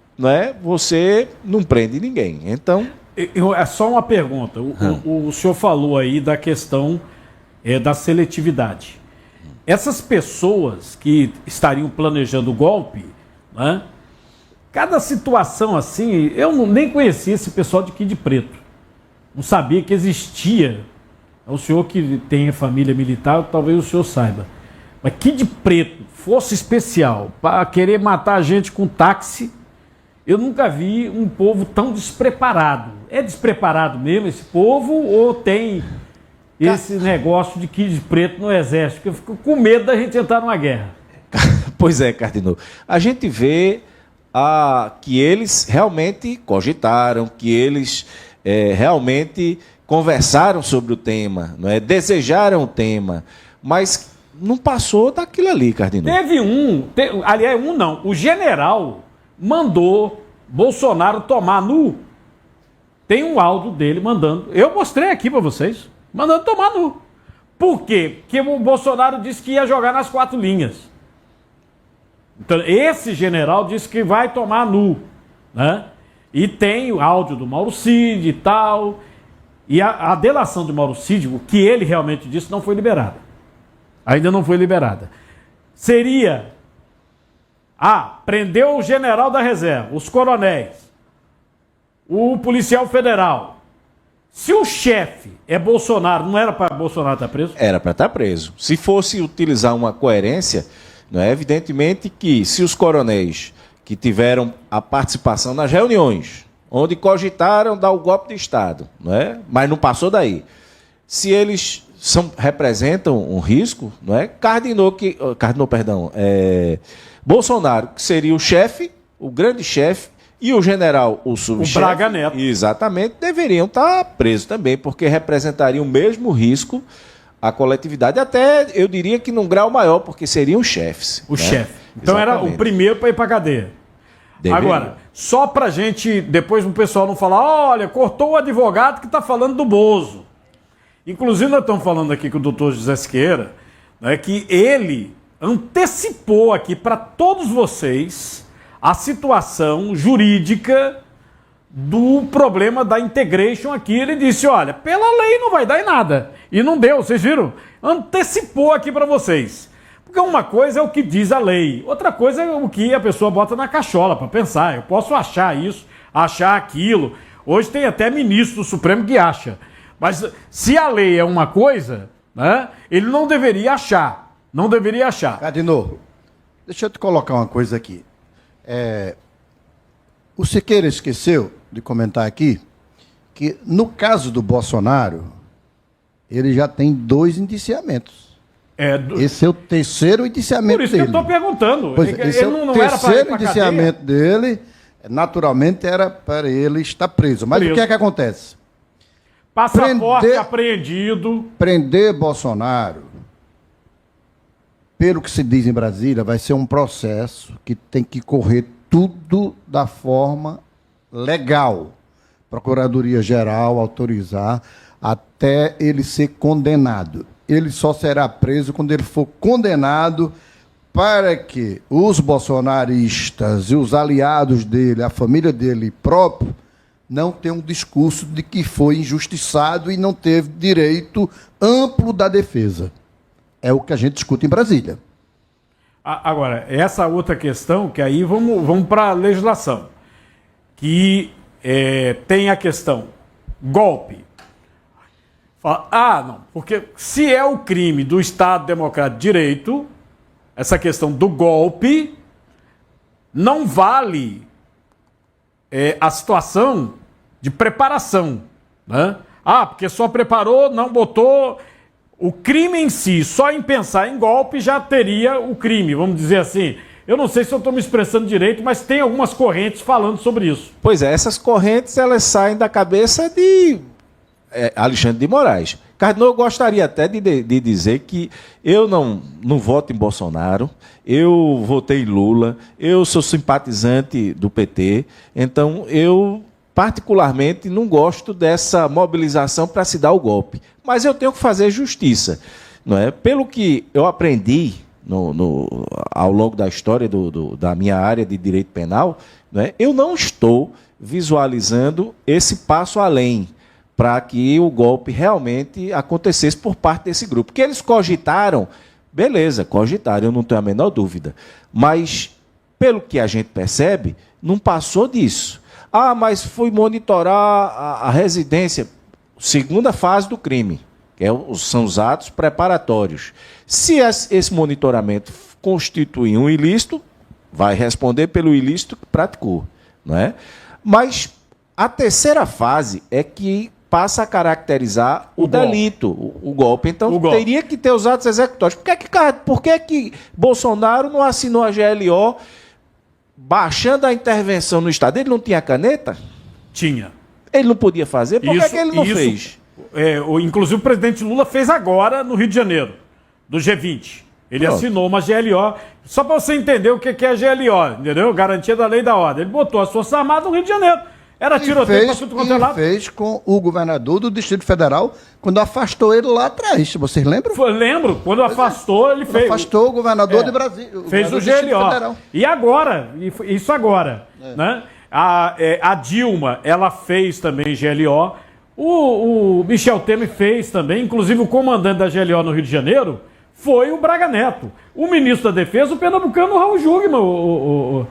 você não prende ninguém. Então... É só uma pergunta. O senhor falou aí da questão da seletividade. Essas pessoas que estariam planejando o golpe, né? Cada situação assim, eu nem conhecia esse pessoal de Kid Preto. Não sabia que existia. O senhor que tem família militar, talvez o senhor saiba. Mas Kid Preto, força especial, para querer matar a gente com táxi, eu nunca vi um povo tão despreparado. É despreparado mesmo esse povo ou tem esse negócio de Kid Preto no exército? Porque eu fico com medo da gente entrar numa guerra. Pois é, Cardinô. A gente vê que eles realmente cogitaram, que eles realmente conversaram sobre o tema, desejaram o tema, mas não passou daquilo ali, Cardinô. Aliás, não, o general mandou Bolsonaro tomar nu. Tem um áudio dele mandando, eu mostrei aqui para vocês, mandando tomar nu. Por quê? Porque o Bolsonaro disse que ia jogar nas 4 linhas. Então, esse general disse que vai tomar nu, né? E tem o áudio do Mauro Cid e tal. E a delação de Mauro Cid, o que ele realmente disse, não foi liberada. Ainda não foi liberada. Seria... prendeu o general da reserva, os coronéis, o policial federal. Se o chefe é Bolsonaro, não era para Bolsonaro estar preso? Era para estar preso. Se fosse utilizar uma coerência... Evidentemente que se os coronéis que tiveram a participação nas reuniões, onde cogitaram dar o golpe de Estado, não é? Mas não passou daí. Se eles representam um risco, não é? Bolsonaro, que seria o chefe, o grande chefe, e o general, o subchefe, o Braga Neto, exatamente, deveriam estar presos também, porque representariam o mesmo risco à coletividade, até eu diria que num grau maior, porque seriam chefes. O chefe. Então exatamente. Era o primeiro para ir para a cadeia. Deveria. Agora, só para a gente, depois o pessoal não falar, olha, cortou o advogado que está falando do Bozo. Inclusive, nós estamos falando aqui com o doutor José Siqueira, né, que ele antecipou aqui para todos vocês a situação jurídica do problema da integration aqui. Ele disse, olha, pela lei não vai dar em nada. E não deu, vocês viram? Antecipou aqui para vocês. Porque uma coisa é o que diz a lei, outra coisa é o que a pessoa bota na cachola para pensar. Eu posso achar isso, achar aquilo. Hoje tem até ministro do Supremo que acha. Mas se a lei é uma coisa, né, ele não deveria achar. Não deveria achar. Cadinor, deixa eu te colocar uma coisa aqui. O Siqueira esqueceu de comentar aqui que, no caso do Bolsonaro, ele já tem 2 indiciamentos. Esse é o terceiro indiciamento dele. Por isso que eu estou perguntando. Esse é o terceiro indiciamento dele. Naturalmente era para ele estar preso. Mas o que é que acontece? Passaporte apreendido. Prender Bolsonaro, pelo que se diz em Brasília, vai ser um processo que tem que correr tudo da forma legal. Procuradoria-Geral autorizar até ele ser condenado. Ele só será preso quando ele for condenado, para que os bolsonaristas e os aliados dele, a família dele próprio, não tenham um discurso de que foi injustiçado e não teve direito amplo da defesa. É o que a gente discute em Brasília. Agora, essa outra questão, que aí vamos para a legislação, que tem a questão golpe. Fala, não, porque se é o crime do Estado Democrático de Direito, essa questão do golpe, não vale a situação de preparação, né? Porque só preparou, não botou o crime em si, só em pensar em golpe já teria o crime, vamos dizer assim. Eu não sei se eu estou me expressando direito, mas tem algumas correntes falando sobre isso. Pois é, essas correntes elas saem da cabeça de Alexandre de Moraes. Cardenal, eu gostaria até de dizer que eu não voto em Bolsonaro, eu votei em Lula, eu sou simpatizante do PT, então eu particularmente não gosto dessa mobilização para se dar o golpe. Mas eu tenho que fazer justiça, não é? Pelo que eu aprendi ao longo da história da minha área de direito penal, não é? Eu não estou visualizando esse passo além para que o golpe realmente acontecesse por parte desse grupo. Porque eles cogitaram, beleza, cogitaram, eu não tenho a menor dúvida. Mas, pelo que a gente percebe, não passou disso. Mas foi monitorar a residência, segunda fase do crime, que são os atos preparatórios. Se esse monitoramento constitui um ilícito, vai responder pelo ilícito que praticou, não é? Mas a terceira fase é que passa a caracterizar o delito, o golpe. Então, teria que ter os atos executórios. Por que Bolsonaro não assinou a GLO baixando a intervenção no Estado? Ele não tinha caneta? Tinha. Ele não podia fazer? Por que ele não fez? Inclusive, o presidente Lula fez agora no Rio de Janeiro, do G20. Ele assinou uma GLO, só para você entender o que é a GLO, entendeu? Garantia da Lei e da Ordem. Ele botou as Forças Armadas no Rio de Janeiro. Era tiroteio para tudo quanto é lado. Ele fez com o governador do Distrito Federal quando afastou ele lá atrás. Vocês lembram? Lembro. Quando afastou, ele fez. Afastou o governador de Brasília. Fez o GLO. E agora, isso agora, né? A Dilma, ela fez também GLO. O Michel Temer fez também. Inclusive, o comandante da GLO no Rio de Janeiro foi o Braga Neto. O ministro da Defesa, o pernambucano Raul Jungmann,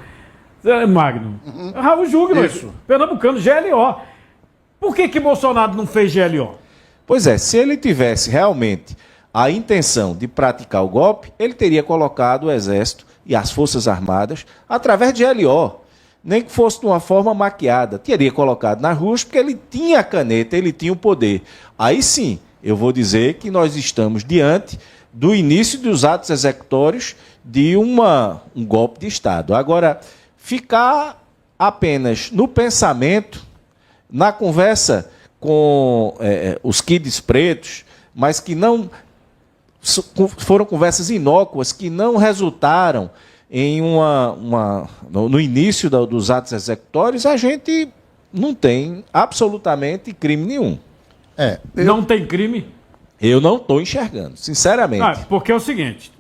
Magno. Raul Jungmann, isso. Pernambucano, GLO. Por que Bolsonaro não fez GLO? Pois é, se ele tivesse realmente a intenção de praticar o golpe, ele teria colocado o Exército e as Forças Armadas através de GLO. nem que fosse de uma forma maquiada. Teria colocado nas ruas porque ele tinha a caneta, ele tinha o poder. Aí sim, eu vou dizer que nós estamos diante do início dos atos executórios de um golpe de Estado. Agora, ficar apenas no pensamento, na conversa com os kids pretos, mas que não foram conversas inócuas, que não resultaram em no início dos atos executórios, a gente não tem absolutamente crime nenhum. Não tem crime? Eu não estou enxergando, sinceramente. Porque é o seguinte,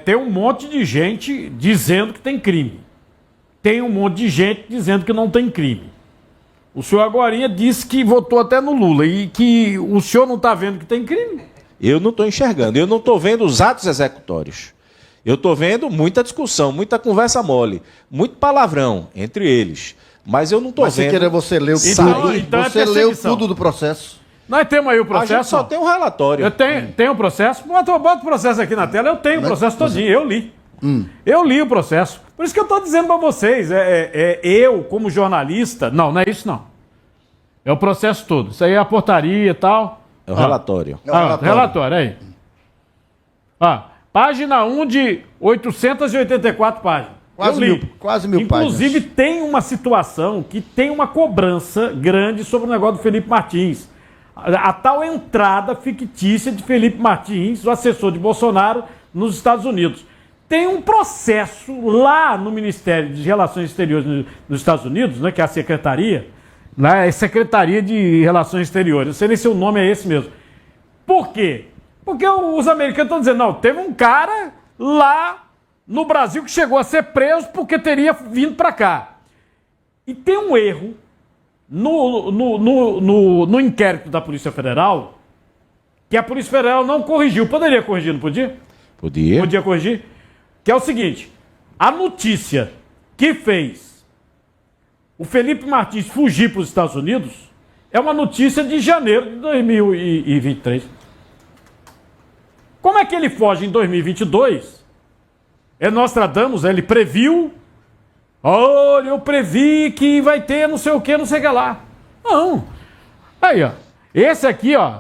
tem um monte de gente dizendo que tem crime. Tem um monte de gente dizendo que não tem crime. O senhor agorinha disse que votou até no Lula e que o senhor não está vendo que tem crime. Eu não estou enxergando, eu não estou vendo os atos executórios. Eu estou vendo muita discussão, muita conversa mole, muito palavrão entre eles. Mas eu não estou vendo... Você leu Então leu tudo do processo? Nós temos aí o processo. A gente só tem um relatório. Eu tenho o processo. Bota o processo aqui na tela. Eu tenho o processo todinho. Eu li. Eu li o processo. Por isso que eu estou dizendo para vocês. Eu, como jornalista... Não é isso não. É o processo todo. Isso aí é a portaria e tal. É o relatório. Relatório, aí. Página 1 de 884 páginas. Quase mil páginas. Inclusive, tem uma situação que tem uma cobrança grande sobre o negócio do Felipe Martins. A tal entrada fictícia de Felipe Martins, o assessor de Bolsonaro, nos Estados Unidos. Tem um processo lá no Ministério de Relações Exteriores dos Estados Unidos, né, que é a secretaria, lá é Secretaria de Relações Exteriores. Não sei nem se o nome é esse mesmo. Por quê? Porque os americanos estão dizendo, não, teve um cara lá no Brasil que chegou a ser preso porque teria vindo para cá. E tem um erro no inquérito da Polícia Federal que a Polícia Federal não corrigiu. Poderia corrigir, não podia? Podia. Podia corrigir. Que é o seguinte, a notícia que fez o Felipe Martins fugir para os Estados Unidos é uma notícia de janeiro de 2023. Como é que ele foge em 2022? Nostradamus, ele previu. Olha, eu previ que vai ter não sei o que, não sei o que lá. Não. Aí, ó. Esse aqui, ó.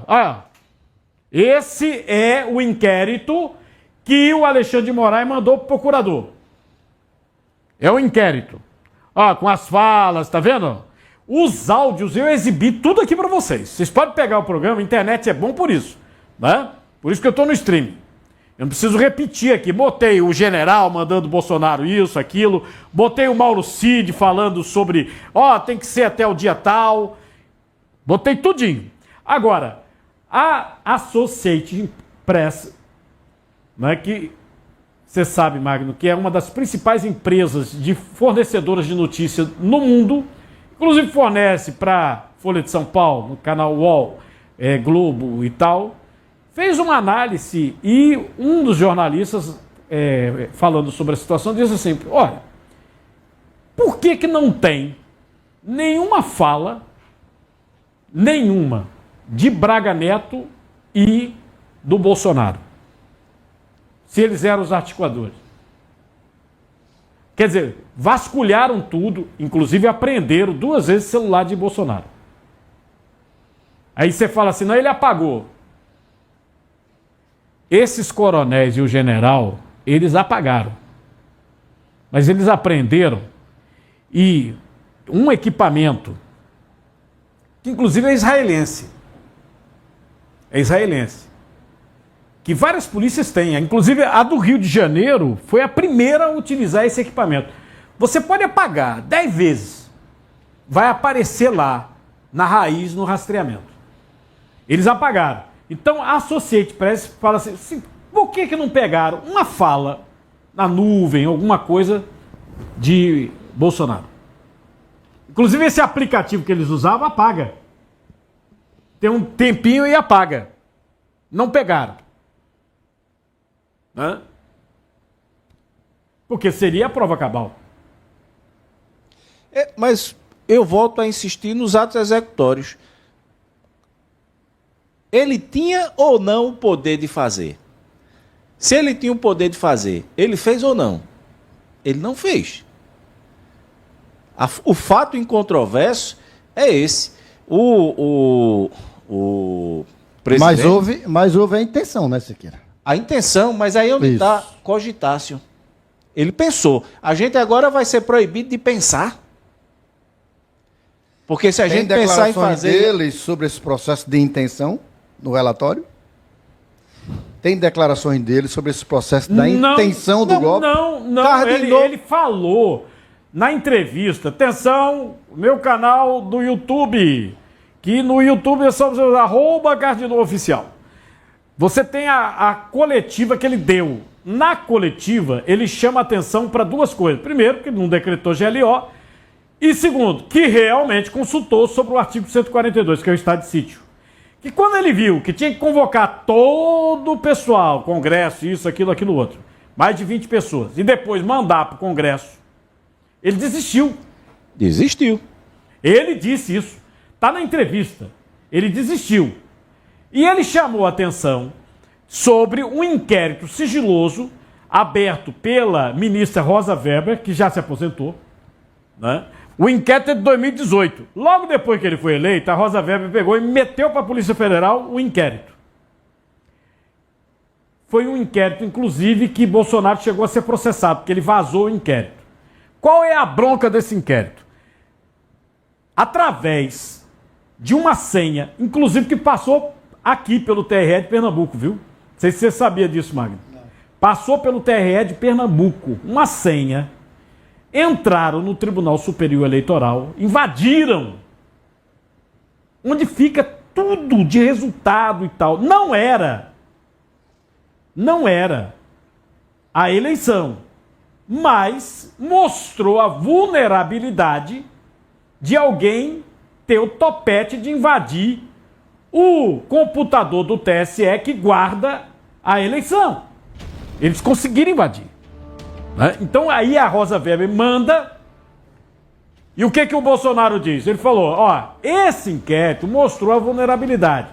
Esse é o inquérito que o Alexandre de Moraes mandou pro procurador. É o inquérito. Com as falas, tá vendo? Os áudios, eu exibi tudo aqui para vocês. Vocês podem pegar o programa, a internet é bom por isso, né? Por isso que eu estou no stream. Eu não preciso repetir aqui. Botei o general mandando Bolsonaro isso, aquilo. Botei o Mauro Cid falando sobre, tem que ser até o dia tal. Botei tudinho. Agora, a Associated Press, né, que você sabe, Magno, que é uma das principais empresas de fornecedoras de notícias no mundo, inclusive fornece para Folha de São Paulo, no canal UOL, Globo e tal, fez uma análise e um dos jornalistas, falando sobre a situação, disse assim, olha, por que não tem nenhuma fala, nenhuma, de Braga Neto e do Bolsonaro? Se eles eram os articuladores. Quer dizer, vasculharam tudo, inclusive apreenderam 2 vezes o celular de Bolsonaro. Aí você fala assim, não, ele apagou. Esses coronéis e o general, eles apagaram. Mas eles apreenderam e um equipamento, que inclusive é israelense, que várias polícias têm, inclusive a do Rio de Janeiro foi a primeira a utilizar esse equipamento. Você pode apagar 10 vezes, vai aparecer lá, na raiz, no rastreamento. Eles apagaram. Então a Associated Press fala assim, por que não pegaram uma fala na nuvem, alguma coisa de Bolsonaro? Inclusive esse aplicativo que eles usavam, apaga. Tem um tempinho e apaga. Não pegaram. Porque seria a prova cabal. Mas eu volto a insistir nos atos executórios. Ele tinha ou não o poder de fazer? Se ele tinha o poder de fazer, ele fez ou não? Ele não fez. O fato incontroverso é esse. O presidente... Mas houve a intenção, né, Siqueira? A intenção, mas aí onde está cogitácio. Ele pensou. A gente agora vai ser proibido de pensar. Porque se a gente pensar em fazer... Tem declarações dele sobre esse processo de intenção no relatório? Tem declarações dele sobre esse processo da intenção do golpe? Não. Ele falou na entrevista, atenção, meu canal do YouTube, que no YouTube somos @Cardinal_Oficial. Você tem a coletiva que ele deu. Na coletiva, ele chama atenção para duas coisas. Primeiro, que ele não decretou GLO. E segundo, que realmente consultou sobre o artigo 142, que é o estado de sítio. Que quando ele viu que tinha que convocar todo o pessoal, congresso, isso, aquilo, outro, mais de 20 pessoas, e depois mandar para o congresso, ele desistiu. Desistiu. Ele disse isso. Está na entrevista. Ele desistiu. E ele chamou a atenção sobre um inquérito sigiloso aberto pela ministra Rosa Weber, que já se aposentou, né? O inquérito é de 2018. Logo depois que ele foi eleito, a Rosa Weber pegou e meteu para a Polícia Federal o inquérito. Foi um inquérito, inclusive, que Bolsonaro chegou a ser processado, porque ele vazou o inquérito. Qual é a bronca desse inquérito? Através de uma senha, inclusive que passou aqui pelo TRE de Pernambuco, viu? Não sei se você sabia disso, Magno. Não. Passou pelo TRE de Pernambuco, uma senha. Entraram no Tribunal Superior Eleitoral, invadiram, onde fica tudo de resultado e tal. Não era a eleição, mas mostrou a vulnerabilidade de alguém ter o topete de invadir o computador do TSE que guarda a eleição. Eles conseguiram invadir. Então aí a Rosa Weber manda, e o que o Bolsonaro diz? Ele falou, esse inquérito mostrou a vulnerabilidade,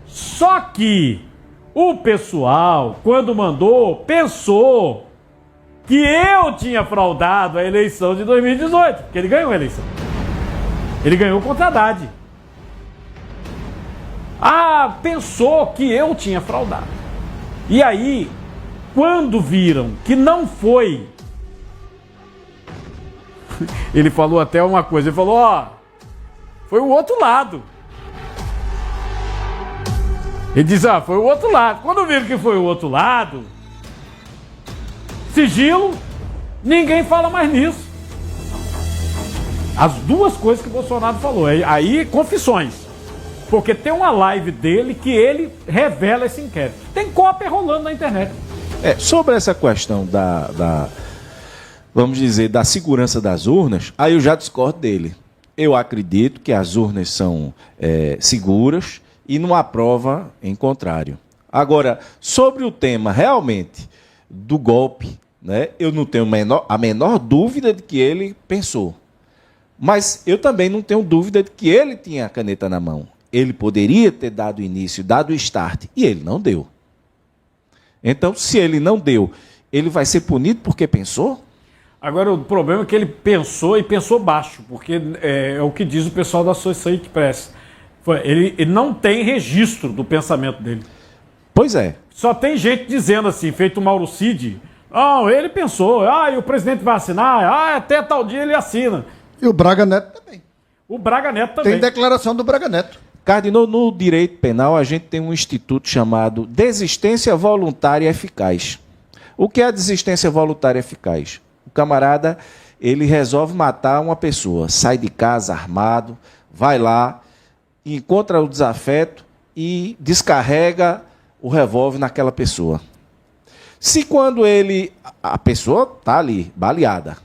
só que o pessoal, quando mandou, pensou que eu tinha fraudado a eleição de 2018, porque ele ganhou a eleição. Ele ganhou contra Haddad. Pensou que eu tinha fraudado. E aí, quando viram que não foi, ele falou até uma coisa, ele falou, foi o outro lado. Ele diz, foi o outro lado. Quando viram que foi o outro lado, sigilo, ninguém fala mais nisso. As duas coisas que o Bolsonaro falou. Aí, confissões. Porque tem uma live dele que ele revela esse inquérito. Tem cópia rolando na internet. Sobre essa questão vamos dizer, da segurança das urnas, aí eu já discordo dele. Eu acredito que as urnas são seguras e não há prova em contrário. Agora, sobre o tema realmente do golpe, né, eu não tenho a menor dúvida de que ele pensou. Mas eu também não tenho dúvida de que ele tinha a caneta na mão. Ele poderia ter dado início, dado start, e ele não deu. Então, se ele não deu, ele vai ser punido porque pensou? Agora, o problema é que ele pensou e pensou baixo, porque é o que diz o pessoal da Associated Press. Ele não tem registro do pensamento dele. Pois é. Só tem gente dizendo assim, feito o Mauro Cid, ele pensou, e o presidente vai assinar, até tal dia ele assina. E o Braga Neto também. O Braga Neto também. Tem declaração do Braga Neto. Cardinal, no direito penal a gente tem um instituto chamado desistência voluntária eficaz. O que é a desistência voluntária eficaz? O camarada, ele resolve matar uma pessoa, sai de casa armado, vai lá, encontra o desafeto e descarrega o revólver naquela pessoa. Se quando a pessoa está ali, baleada,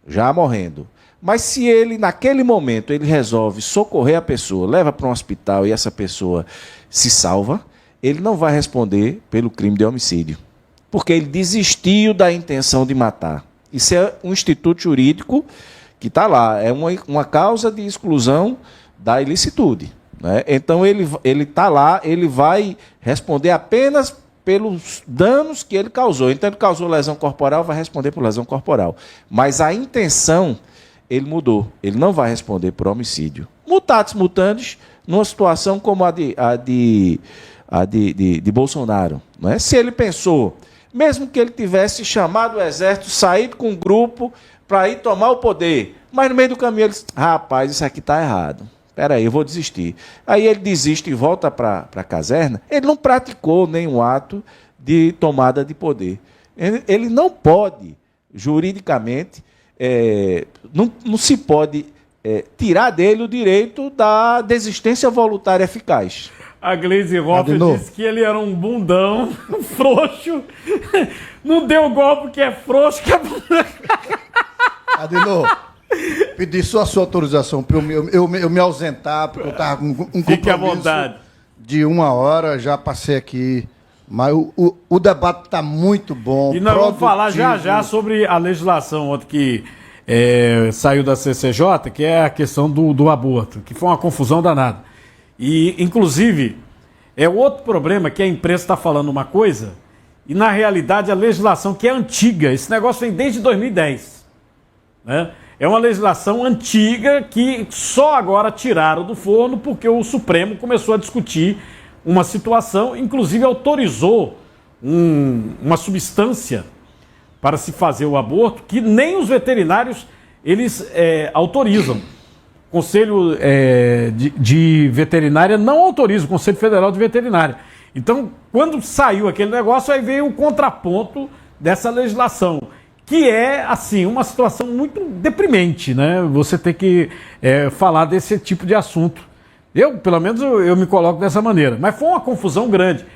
já morrendo, mas se ele, naquele momento, ele resolve socorrer a pessoa, leva para um hospital e essa pessoa se salva, ele não vai responder pelo crime de homicídio, porque ele desistiu da intenção de matar. Isso é um instituto jurídico que está lá, é uma causa de exclusão da ilicitude, né? Então ele está lá, ele vai responder apenas pelos danos que ele causou. Então ele causou lesão corporal, vai responder por lesão corporal. Mas a intenção ele mudou. Ele não vai responder por homicídio. Mutatis mutandis, numa situação como a de Bolsonaro. Não é? Se ele pensou, mesmo que ele tivesse chamado o exército, saído com um grupo para ir tomar o poder, mas no meio do caminho ele disse, rapaz, isso aqui está errado. Espera aí, eu vou desistir. Aí ele desiste e volta para a caserna. Ele não praticou nenhum ato de tomada de poder. Ele não pode, juridicamente, não se pode tirar dele o direito da desistência voluntária eficaz. A Gleisi Hoffmann disse que ele era um bundão, frouxo. Não deu golpe que é frouxo, que é bundão. Adenor, pedi só a sua autorização para eu me ausentar, porque eu estava com um compromisso. Fique à vontade. De 1 hora, já passei aqui. Mas o debate está muito bom. E nós vamos falar já sobre a legislação ontem que saiu da CCJ, que é a questão do aborto, que foi uma confusão danada. E, inclusive, é outro problema que a imprensa está falando uma coisa e, na realidade, a legislação que é antiga. Esse negócio vem desde 2010. Né? É uma legislação antiga que só agora tiraram do forno porque o Supremo começou a discutir uma situação, inclusive autorizou uma substância para se fazer o aborto que nem os veterinários eles autorizam. O Conselho de Veterinária não autoriza, o Conselho Federal de Veterinária. Então, quando saiu aquele negócio, aí veio o contraponto dessa legislação, que é, assim, uma situação muito deprimente, né? Você ter que falar desse tipo de assunto. Pelo menos, eu me coloco dessa maneira. Mas foi uma confusão grande.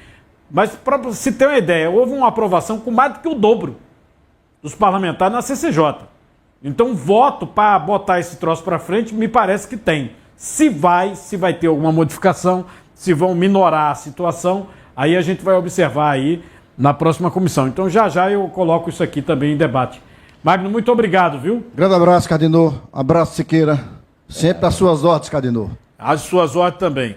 Mas, para se ter uma ideia, houve uma aprovação com mais do que o dobro dos parlamentares na CCJ. Então, voto para botar esse troço para frente, me parece que tem. Se vai ter alguma modificação, se vão minorar a situação, aí a gente vai observar aí na próxima comissão. Então, já eu coloco isso aqui também em debate. Magno, muito obrigado, viu? Grande abraço, Cadinor. Abraço, Siqueira. Sempre às suas ordens, Cadinor. As suas ordens também.